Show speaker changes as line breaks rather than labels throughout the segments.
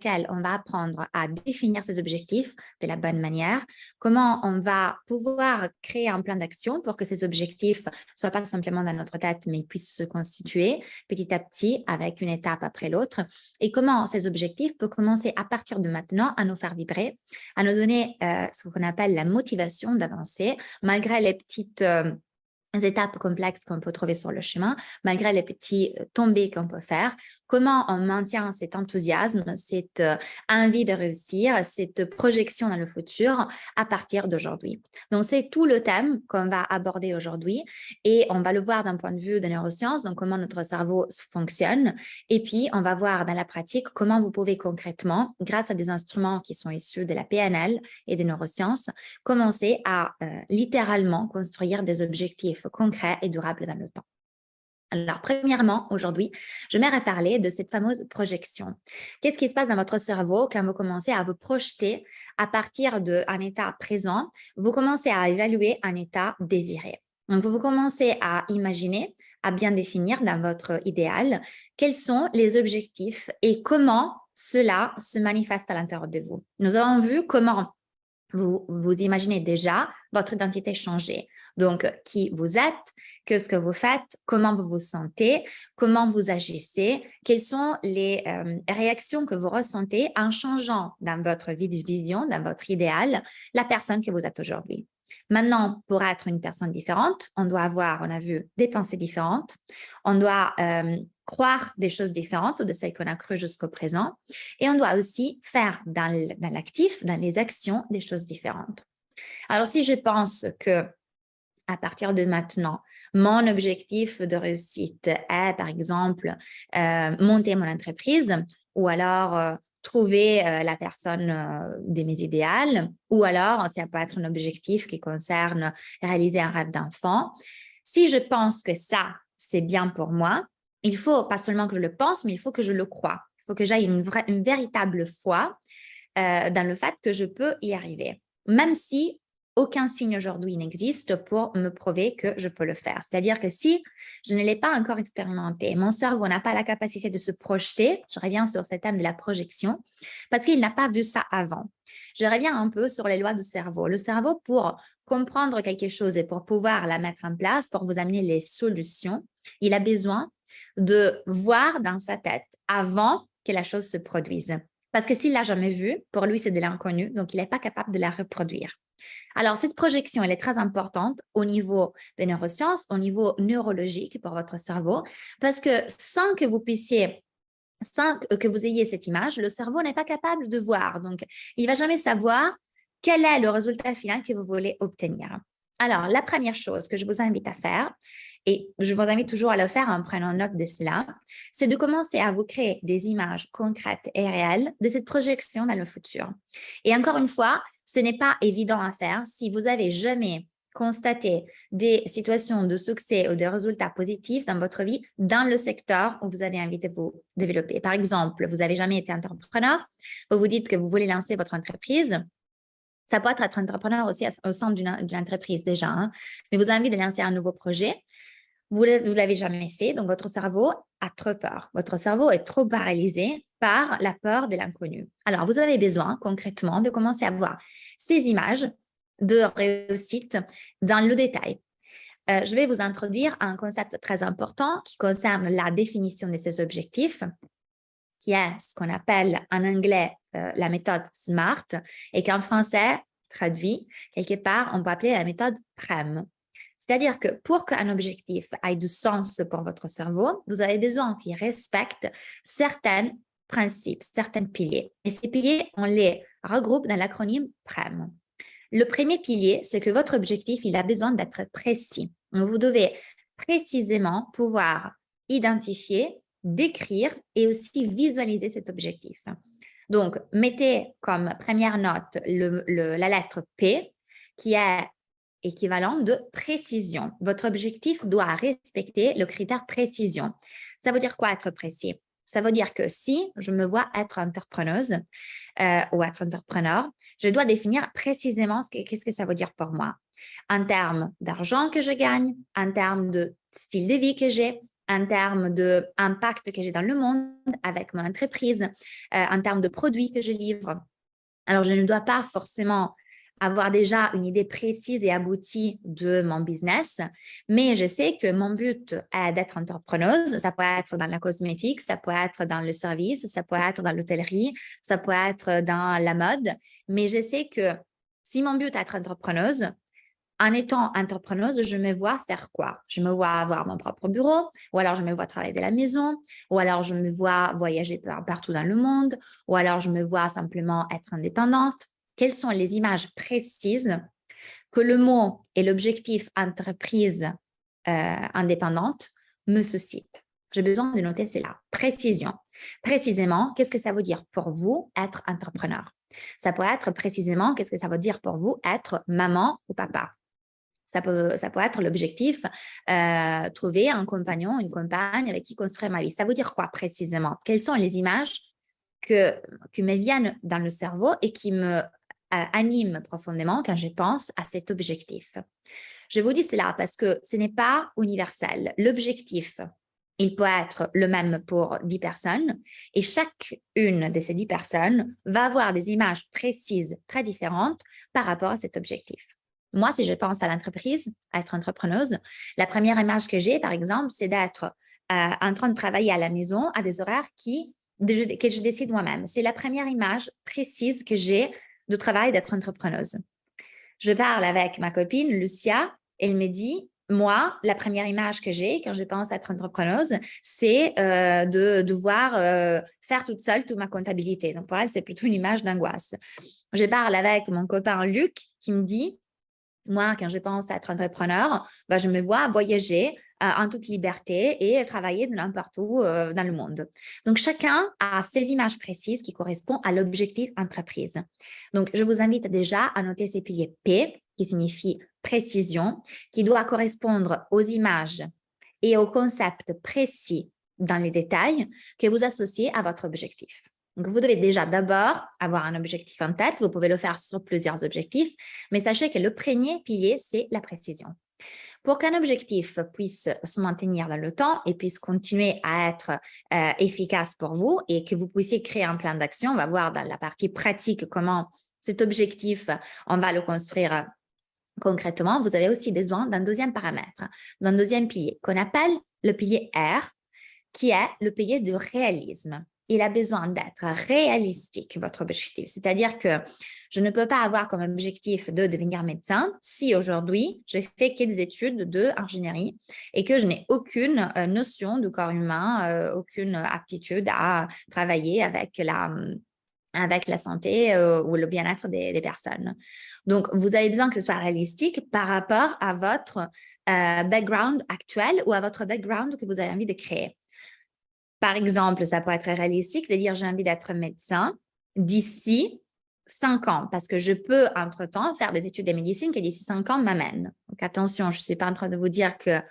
laquelle on va apprendre à définir ses objectifs de la bonne manière, comment on va pouvoir créer un plan d'action pour que ces objectifs ne soient pas simplement dans notre tête, mais puissent se constituer petit à petit avec une étape après l'autre, et comment ces objectifs peuvent commencer à partir de maintenant à nous faire vibrer, à nous donner ce qu'on appelle la motivation d'avancer, malgré les petites étapes complexes qu'on peut trouver sur le chemin, malgré les petits tombées qu'on peut faire, comment on maintient cet enthousiasme, cette envie de réussir, cette projection dans le futur à partir d'aujourd'hui. Donc, c'est tout le thème qu'on va aborder aujourd'hui et on va le voir d'un point de vue de neurosciences, donc comment notre cerveau fonctionne. Et puis, on va voir dans la pratique comment vous pouvez concrètement, grâce à des instruments qui sont issus de la PNL et des neurosciences, commencer à littéralement construire des objectifs concrets et durables dans le temps. Alors, premièrement, aujourd'hui, j'aimerais parler de cette fameuse projection. Qu'est-ce qui se passe dans votre cerveau quand vous commencez à vous projeter à partir d'un état présent, vous commencez à évaluer un état désiré. Donc, vous commencez à imaginer, à bien définir dans votre idéal, quels sont les objectifs et comment cela se manifeste à l'intérieur de vous. Nous avons vu comment vous imaginez déjà votre identité changer. Donc, qui vous êtes, qu'est-ce que vous faites, comment vous vous sentez, comment vous agissez, quelles sont les réactions que vous ressentez en changeant dans votre vision, dans votre idéal, la personne que vous êtes aujourd'hui. Maintenant, pour être une personne différente, on doit avoir, on a vu, des pensées différentes, on doit croire des choses différentes de celles qu'on a crues jusqu'au présent, et on doit aussi faire dans l'actif, dans les actions, des choses différentes. Alors, si je pense que à partir de maintenant, mon objectif de réussite est, par exemple, monter mon entreprise ou alors trouver la personne de mes idéaux, ou alors ça peut être un objectif qui concerne réaliser un rêve d'enfant. Si je pense que ça, c'est bien pour moi, il faut pas seulement que je le pense, mais il faut que je le croie. Il faut que j'aille une véritable foi dans le fait que je peux y arriver, même si aucun signe aujourd'hui n'existe pour me prouver que je peux le faire. C'est-à-dire que si je ne l'ai pas encore expérimenté, mon cerveau n'a pas la capacité de se projeter, je reviens sur ce thème de la projection, parce qu'il n'a pas vu ça avant. Je reviens un peu sur les lois du cerveau. Le cerveau, pour comprendre quelque chose et pour pouvoir la mettre en place, pour vous amener les solutions, il a besoin de voir dans sa tête avant que la chose se produise. Parce que s'il ne l'a jamais vue, pour lui, c'est de l'inconnu, donc il n'est pas capable de la reproduire. Alors, cette projection, elle est très importante au niveau des neurosciences, au niveau neurologique pour votre cerveau, parce que sans que vous ayez cette image, le cerveau n'est pas capable de voir. Donc, il ne va jamais savoir quel est le résultat final que vous voulez obtenir. Alors, la première chose que je vous invite à faire, et je vous invite toujours à le faire en prenant note de cela, c'est de commencer à vous créer des images concrètes et réelles de cette projection dans le futur. Et encore une fois, ce n'est pas évident à faire si vous n'avez jamais constaté des situations de succès ou de résultats positifs dans votre vie dans le secteur où vous avez envie de vous développer. Par exemple, vous n'avez jamais été entrepreneur, vous vous dites que vous voulez lancer votre entreprise. Ça peut être entrepreneur aussi au sein d'une entreprise déjà, hein, mais vous avez envie de lancer un nouveau projet. Vous ne l'avez jamais fait, donc votre cerveau a trop peur. Votre cerveau est trop paralysé par la peur de l'inconnu. Alors, vous avez besoin concrètement de commencer à voir ces images de réussite dans le détail. Je vais vous introduire un concept très important qui concerne la définition de ces objectifs, qui est ce qu'on appelle en anglais la méthode SMART et qu'en français, traduit, quelque part, on peut appeler la méthode PREM. C'est-à-dire que pour qu'un objectif ait du sens pour votre cerveau, vous avez besoin qu'il respecte certains principes, certains piliers. Et ces piliers, on les regroupe dans l'acronyme PREM. Le premier pilier, c'est que votre objectif, il a besoin d'être précis. Donc, vous devez précisément pouvoir identifier, décrire et aussi visualiser cet objectif. Donc, mettez comme première note la lettre P, qui est équivalent de précision. Votre objectif doit respecter le critère précision. Ça veut dire quoi être précis? Ça veut dire que si je me vois être entrepreneuse ou être entrepreneur, je dois définir précisément qu'est-ce que ça veut dire pour moi en termes d'argent que je gagne, en termes de style de vie que j'ai, en termes d'impact que j'ai dans le monde avec mon entreprise, en termes de produits que je livre. Alors, je ne dois pas forcément avoir déjà une idée précise et aboutie de mon business, mais je sais que mon but est d'être entrepreneuse. Ça peut être dans la cosmétique, ça peut être dans le service, ça peut être dans l'hôtellerie, ça peut être dans la mode, mais je sais que si mon but est d'être entrepreneuse, en étant entrepreneuse, je me vois faire quoi? Je me vois avoir mon propre bureau, ou alors je me vois travailler de la maison, ou alors je me vois voyager partout dans le monde, ou alors je me vois simplement être indépendante. Quelles sont les images précises que le mot et l'objectif entreprise indépendante me suscitent? J'ai besoin de noter cela. Précision. Précisément, qu'est-ce que ça veut dire pour vous être entrepreneur? Ça peut être précisément, qu'est-ce que ça veut dire pour vous être maman ou papa? Ça peut être l'objectif, trouver un compagnon, une compagne avec qui construire ma vie. Ça veut dire quoi précisément? Quelles sont les images qui me viennent dans le cerveau et qui me animent profondément quand je pense à cet objectif? Je vous dis cela parce que ce n'est pas universel. L'objectif, il peut être le même pour 10 personnes et chacune de ces 10 personnes va avoir des images précises très différentes par rapport à cet objectif. Moi, si je pense à l'entreprise, à être entrepreneuse, la première image que j'ai, par exemple, c'est d'être en train de travailler à la maison à des horaires que je décide moi-même. C'est la première image précise que j'ai de travail d'être entrepreneuse. Je parle avec ma copine, Lucia, elle me dit, moi, la première image que j'ai quand je pense être entrepreneuse, c'est de devoir faire toute seule toute ma comptabilité. Donc, pour elle, c'est plutôt une image d'angoisse. Je parle avec mon copain Luc qui me dit, moi, quand je pense à être entrepreneur, ben, je me vois voyager en toute liberté et travailler de n'importe où dans le monde. Donc, chacun a ses images précises qui correspondent à l'objectif entreprise. Donc, je vous invite déjà à noter ces piliers P, qui signifie précision, qui doit correspondre aux images et aux concepts précis dans les détails que vous associez à votre objectif. Donc, vous devez déjà d'abord avoir un objectif en tête. Vous pouvez le faire sur plusieurs objectifs, mais sachez que le premier pilier, c'est la précision. Pour qu'un objectif puisse se maintenir dans le temps et puisse continuer à être efficace pour vous et que vous puissiez créer un plan d'action, on va voir dans la partie pratique comment cet objectif, on va le construire concrètement. Vous avez aussi besoin d'un deuxième paramètre, d'un deuxième pilier qu'on appelle le pilier R, qui est le pilier de réalisme. Il a besoin d'être réalistique, votre objectif. C'est-à-dire que je ne peux pas avoir comme objectif de devenir médecin si aujourd'hui, je fais que des études d'ingénierie et que je n'ai aucune notion du corps humain, aucune aptitude à travailler avec la santé ou le bien-être des personnes. Donc, vous avez besoin que ce soit réalistique par rapport à votre background actuel ou à votre background que vous avez envie de créer. Par exemple, ça peut être réalistique de dire j'ai envie d'être médecin d'ici 5 ans parce que je peux entre-temps faire des études de médecine qui d'ici 5 ans m'amènent. Donc attention, je ne suis pas en train de vous dire que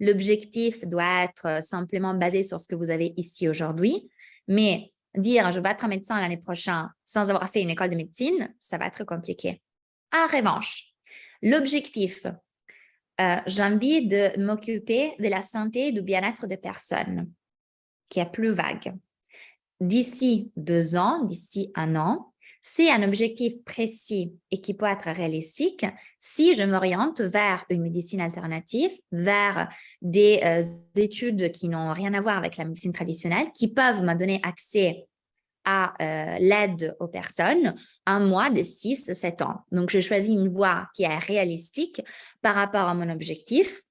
l'objectif doit être simplement basé sur ce que vous avez ici aujourd'hui, mais dire je vais être médecin l'année prochaine sans avoir fait une école de médecine, ça va être compliqué. En revanche, l'objectif, j'ai envie de m'occuper de la santé et du bien-être des personnes, qui est plus vague. D'ici 2 ans, d'ici 1 an, c'est un objectif précis et qui peut être réalistique si je m'oriente vers une médecine alternative, vers des études qui n'ont rien à voir avec la médecine traditionnelle, qui peuvent me donner accès à l'aide aux personnes un mois de 6-7 ans. Donc, je choisis une voie qui est réalistique par rapport à mon objectif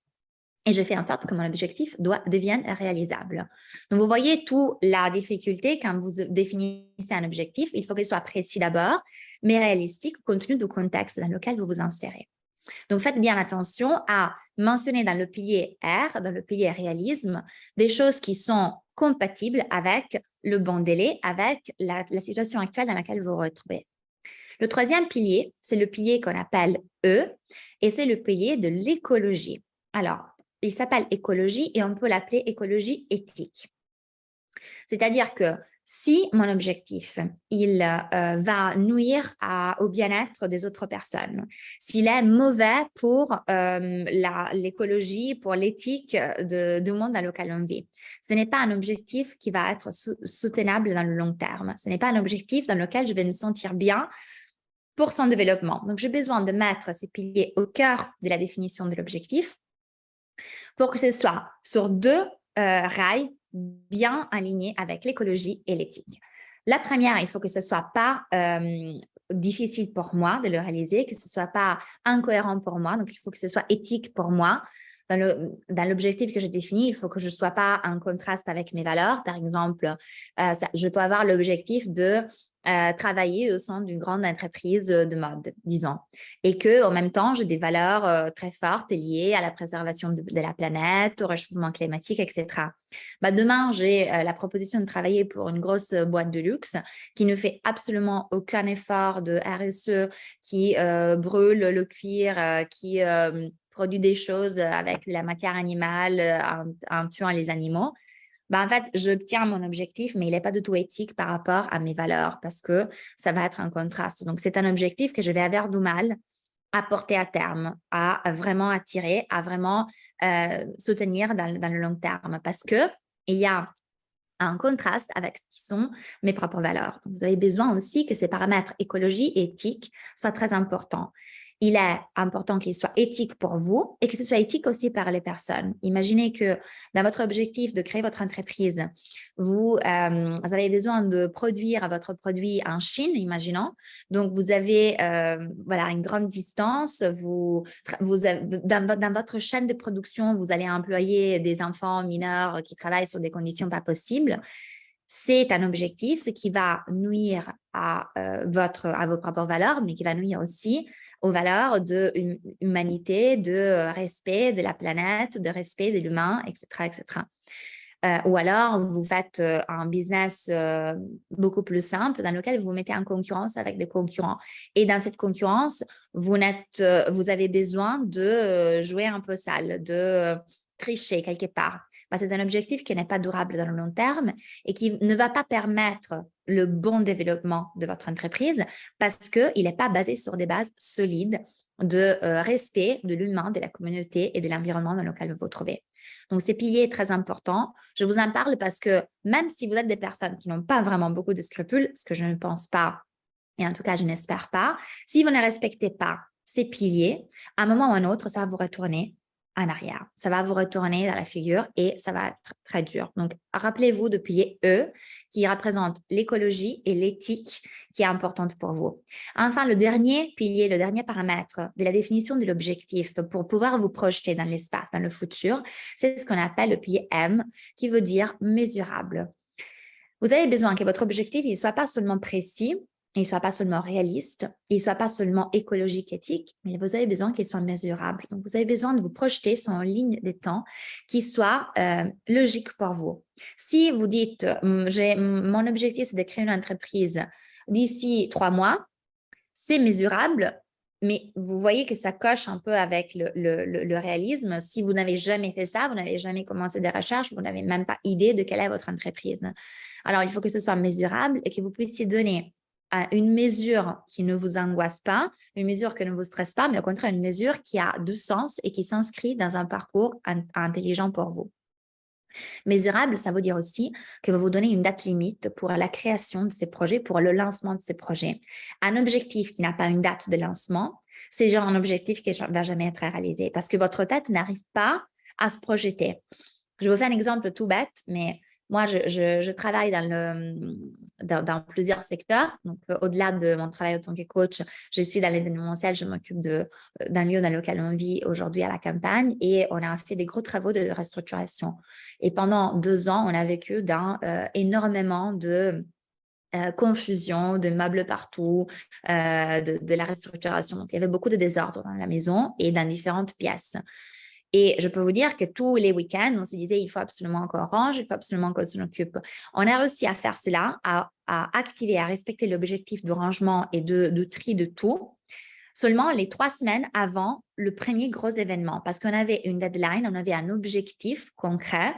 et je fais en sorte que mon objectif devienne réalisable. Donc, vous voyez toute la difficulté quand vous définissez un objectif. Il faut qu'il soit précis d'abord, mais réalistique compte tenu du contexte dans lequel vous vous insérez. Donc, faites bien attention à mentionner dans le pilier R, dans le pilier réalisme, des choses qui sont compatibles avec le bon délai, avec la situation actuelle dans laquelle vous vous retrouvez. Le troisième pilier, c'est le pilier qu'on appelle E, et c'est le pilier de l'écologie. Alors, il s'appelle écologie et on peut l'appeler écologie éthique. C'est-à-dire que Si mon objectif, il va nuire au bien-être des autres personnes, s'il est mauvais pour l'écologie, pour l'éthique du monde dans lequel on vit, ce n'est pas un objectif qui va être soutenable dans le long terme. Ce n'est pas un objectif dans lequel je vais me sentir bien pour son développement. Donc, j'ai besoin de mettre ces piliers au cœur de la définition de l'objectif pour que ce soit sur deux rails bien alignés avec l'écologie et l'éthique. La première, il faut que ce ne soit pas difficile pour moi de le réaliser, que ce ne soit pas incohérent pour moi. Donc, il faut que ce soit éthique pour moi. Dans l'objectif que je définis, il faut que je ne sois pas en contraste avec mes valeurs. Par exemple, je peux avoir l'objectif de travailler au sein d'une grande entreprise de mode, disons, et qu'en même temps, j'ai des valeurs très fortes liées à la préservation de la planète, au réchauffement climatique, etc. Bah, demain, j'ai la proposition de travailler pour une grosse boîte de luxe qui ne fait absolument aucun effort de RSE, qui brûle le cuir, qui produit des choses avec de la matière animale en tuant les animaux. Ben, en fait, j'obtiens mon objectif, mais il n'est pas du tout éthique par rapport à mes valeurs parce que ça va être un contraste. Donc, c'est un objectif que je vais avoir du mal à porter à terme, à vraiment attirer, à vraiment soutenir dans le long terme parce qu'il y a un contraste avec ce qui sont mes propres valeurs. Donc, vous avez besoin aussi que ces paramètres écologie et éthique soient très importants. Il est important qu'il soit éthique pour vous et que ce soit éthique aussi par les personnes. Imaginez que dans votre objectif de créer votre entreprise, vous avez besoin de produire votre produit en Chine, imaginons. Donc, vous avez voilà, une grande distance. Dans votre chaîne de production, vous allez employer des enfants mineurs qui travaillent sur des conditions pas possibles. C'est un objectif qui va nuire à vos propres valeurs, mais qui va nuire aussi aux valeurs de humanité, de respect de la planète, de respect de l'humain, etc., etc. Ou alors, vous faites un business beaucoup plus simple dans lequel vous vous mettez en concurrence avec des concurrents. Et dans cette concurrence, vous avez besoin de jouer un peu sale, de tricher quelque part. C'est un objectif qui n'est pas durable dans le long terme et qui ne va pas permettre le bon développement de votre entreprise parce qu'il n'est pas basé sur des bases solides de respect de l'humain, de la communauté et de l'environnement dans lequel vous vous trouvez. Donc, ces piliers très importants, je vous en parle parce que même si vous êtes des personnes qui n'ont pas vraiment beaucoup de scrupules, ce que je ne pense pas, et en tout cas, je n'espère pas, si vous ne respectez pas ces piliers, à un moment ou à un autre, ça va vous retourner en arrière. Ça va vous retourner dans la figure et ça va être très dur. Donc, rappelez-vous de pilier E qui représente l'écologie et l'éthique qui est importante pour vous. Enfin, le dernier pilier, le dernier paramètre de la définition de l'objectif pour pouvoir vous projeter dans l'espace, dans le futur, c'est ce qu'on appelle le pilier M qui veut dire mesurable. Vous avez besoin que votre objectif ne soit pas seulement précis, il ne soit pas seulement réaliste, il ne soit pas seulement écologique, éthique, mais vous avez besoin qu'il soit mesurable. Donc, vous avez besoin de vous projeter sur une ligne de temps qui soit logique pour vous. Si vous dites, mon objectif, c'est de créer une entreprise d'ici 3 mois, c'est mesurable, mais vous voyez que ça coche un peu avec le réalisme. Si vous n'avez jamais fait ça, vous n'avez jamais commencé des recherches, vous n'avez même pas idée de quelle est votre entreprise. Alors, il faut que ce soit mesurable et que vous puissiez donner une mesure qui ne vous angoisse pas, une mesure qui ne vous stresse pas, mais au contraire, une mesure qui a du sens et qui s'inscrit dans un parcours intelligent pour vous. Mesurable, ça veut dire aussi que vous vous donnez une date limite pour la création de ces projets, pour le lancement de ces projets. Un objectif qui n'a pas une date de lancement, c'est genre un objectif qui ne va jamais être réalisé parce que votre tête n'arrive pas à se projeter. Je vous fais un exemple tout bête, mais moi, je travaille dans plusieurs secteurs. Donc, au-delà de mon travail en tant que coach, je suis dans l'événementiel, je m'occupe d'un lieu dans lequel on vit aujourd'hui à la campagne et on a fait des gros travaux de restructuration. Et pendant 2 ans, on a vécu dans énormément de confusion, de meubles partout, de la restructuration. Donc, il y avait beaucoup de désordre dans la maison et dans différentes pièces. Et je peux vous dire que tous les week-ends, on se disait, il faut absolument qu'on range, il faut absolument qu'on s'en occupe. On a réussi à faire cela, à activer, à respecter l'objectif de rangement et de tri de tout, seulement les 3 semaines avant le premier gros événement, parce qu'on avait une deadline, on avait un objectif concret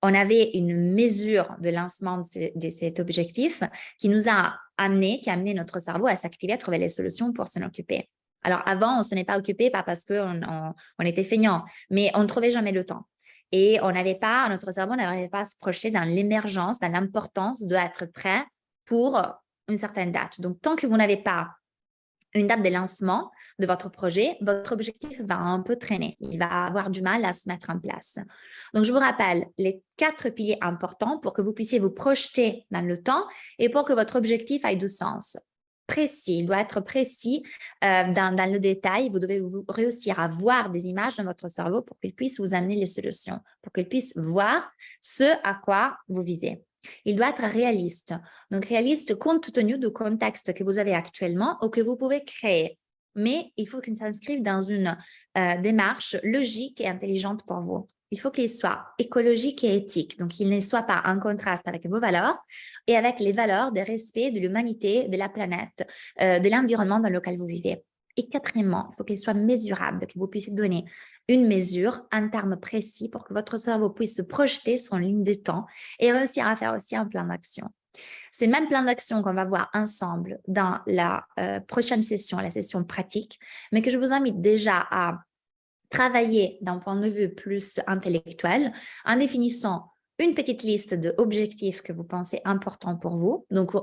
on avait une mesure de lancement de cet objectif qui nous a qui a amené notre cerveau à s'activer, à trouver les solutions pour s'en occuper. Alors avant, on ne s'en est pas occupé, pas parce qu'on était feignant, mais on ne trouvait jamais le temps. Et notre cerveau n'arrivait pas à se projeter dans l'émergence, dans l'importance d'être prêt pour une certaine date. Donc, tant que vous n'avez pas une date de lancement de votre projet, votre objectif va un peu traîner. Il va avoir du mal à se mettre en place. Donc, je vous rappelle les 4 piliers importants pour que vous puissiez vous projeter dans le temps et pour que votre objectif ait du sens. Précis, il doit être précis dans le détail. Vous devez réussir à voir des images dans votre cerveau pour qu'il puisse vous amener les solutions, pour qu'il puisse voir ce à quoi vous visez. Il doit être réaliste. Donc, réaliste compte tenu du contexte que vous avez actuellement ou que vous pouvez créer. Mais il faut qu'il s'inscrive dans une démarche logique et intelligente pour vous. Il faut qu'il soit écologique et éthique. Donc, il ne soit pas en contraste avec vos valeurs et avec les valeurs de respect de l'humanité, de la planète, de l'environnement dans lequel vous vivez. Et quatrièmement, il faut qu'il soit mesurable, que vous puissiez donner une mesure en termes précis pour que votre cerveau puisse se projeter sur une ligne de temps et réussir à faire aussi un plan d'action. C'est le même plan d'action qu'on va voir ensemble dans la prochaine session, la session pratique, mais que je vous invite déjà à travailler d'un point de vue plus intellectuel en définissant une petite liste d'objectifs que vous pensez importants pour vous. Donc,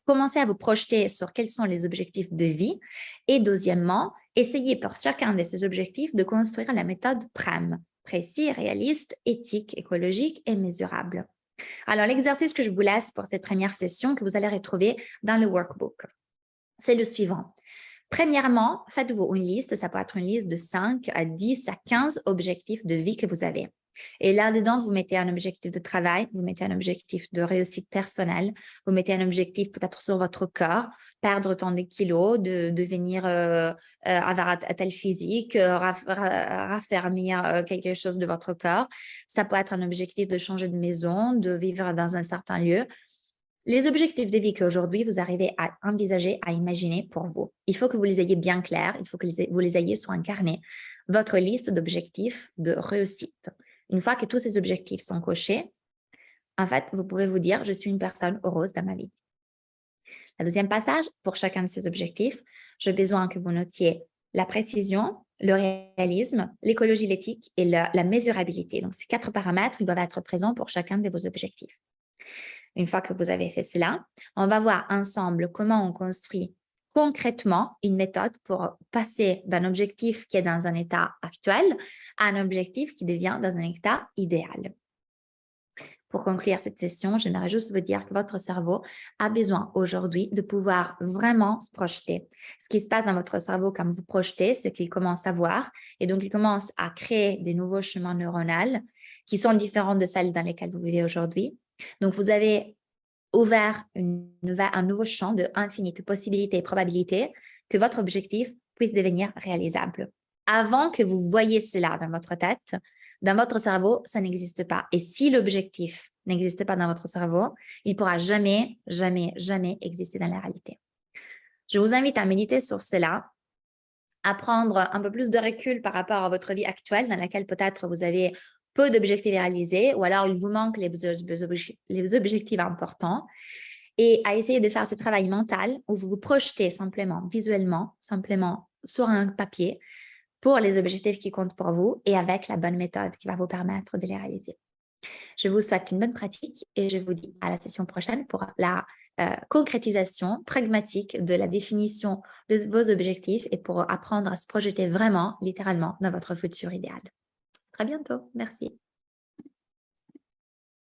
commencez à vous projeter sur quels sont les objectifs de vie. Et deuxièmement, essayez pour chacun de ces objectifs de construire la méthode PREM, précis, réaliste, éthique, écologique et mesurable. Alors, l'exercice que je vous laisse pour cette première session que vous allez retrouver dans le workbook, c'est le suivant. Premièrement, faites-vous une liste, ça peut être une liste de 5 à 10 à 15 objectifs de vie que vous avez. Et là-dedans, vous mettez un objectif de travail, vous mettez un objectif de réussite personnelle, vous mettez un objectif peut-être sur votre corps, perdre tant de kilos, de devenir, avoir un tel physique, raffermir quelque chose de votre corps. Ça peut être un objectif de changer de maison, de vivre dans un certain lieu. Les objectifs de vie qu'aujourd'hui vous arrivez à envisager, à imaginer pour vous. Il faut que vous les ayez bien clairs, il faut que vous les ayez sur un carnet, votre liste d'objectifs de réussite. Une fois que tous ces objectifs sont cochés, en fait, vous pouvez vous dire, je suis une personne heureuse dans ma vie. Le deuxième passage, pour chacun de ces objectifs, j'ai besoin que vous notiez la précision, le réalisme, l'écologie, l'éthique et la mesurabilité. Donc, ces 4 paramètres, ils doivent être présents pour chacun de vos objectifs. Une fois que vous avez fait cela, on va voir ensemble comment on construit concrètement une méthode pour passer d'un objectif qui est dans un état actuel à un objectif qui devient dans un état idéal. Pour conclure cette session, j'aimerais juste vous dire que votre cerveau a besoin aujourd'hui de pouvoir vraiment se projeter. Ce qui se passe dans votre cerveau quand vous projetez, c'est qu'il commence à voir et donc il commence à créer des nouveaux chemins neuronaux qui sont différents de celles dans lesquelles vous vivez aujourd'hui. Donc, vous avez ouvert un nouveau champ de infinies possibilités et probabilités que votre objectif puisse devenir réalisable. Avant que vous voyez cela dans votre tête, dans votre cerveau, ça n'existe pas. Et si l'objectif n'existe pas dans votre cerveau, il ne pourra jamais, jamais, jamais exister dans la réalité. Je vous invite à méditer sur cela, à prendre un peu plus de recul par rapport à votre vie actuelle dans laquelle peut-être vous avez peu d'objectifs réalisés ou alors il vous manque les objectifs importants et à essayer de faire ce travail mental où vous vous projetez simplement, visuellement, simplement sur un papier pour les objectifs qui comptent pour vous et avec la bonne méthode qui va vous permettre de les réaliser. Je vous souhaite une bonne pratique et je vous dis à la session prochaine pour la concrétisation pragmatique de la définition de vos objectifs et pour apprendre à se projeter vraiment, littéralement, dans votre futur idéal. À très bientôt. Merci.